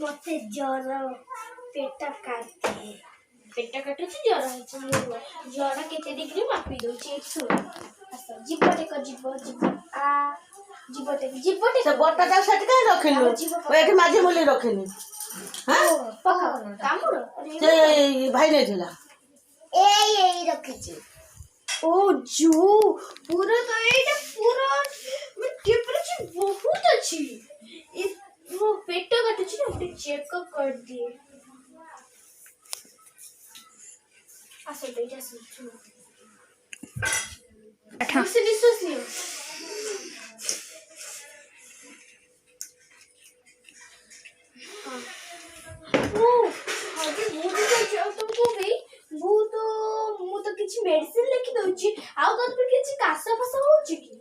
मते ज्वर पेट काटे पेट काटुची ज्वर होची ज्वर केते डिग्री मापी दोची एक सुन जीवटे को जीव जीव आ जीवटे से बट्टा जाऊ सट के रखिलु एठी माझी मुली रखिनी हां पका कामुर से भाई नहीं थिला ए रखिची ओ जो पूरा तो एटा पूरा मैं टेम्परेचर बहुत अच्छी इस वो पेट काटुची ना अपने चेकअप कर दिए आसे बेटा सुचू मुझसे विश्वास नहीं हो ओ अभी वो भी तुमको भी वो तो किसी मेडिसिन लिखि दोची आउ तो पे किसी कासा फसा होची की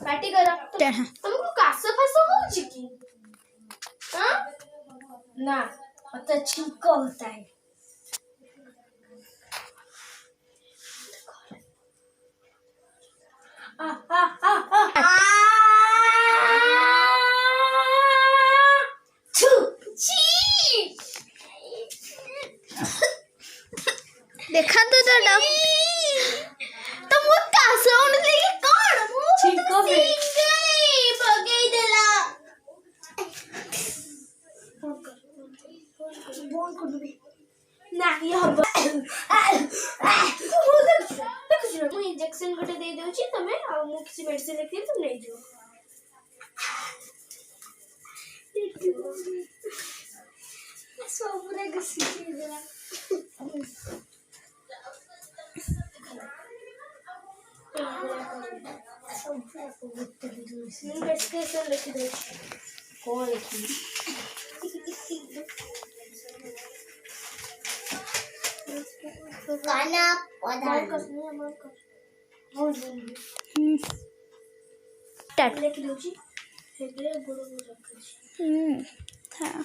पार्टी करा तुमको कासा फसा होची की हां ना तो छिलका होता है आ आ आ आ देखा तो तो मु का साउंड लेके कोन मु छिलका पे बगई देला बोल को दे ना ये हम मु इंजेक्शन गोटे दे देउची तमे आ मु किसी मेडिसिन लिख दे तुम नहीं जो सोबरे गसी देला प्रेस्क्रिप्शन लिख दे कौन लिखी गाना पौधा टट लिख दोची हेदे गुरु रखछि हां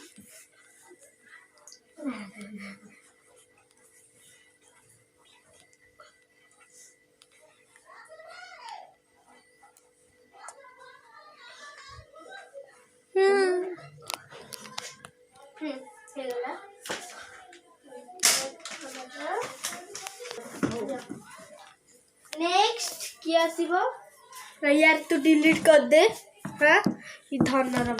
हेला नेक्स्ट क्या सिबो यार तू डिलीट कर दे हां ये धन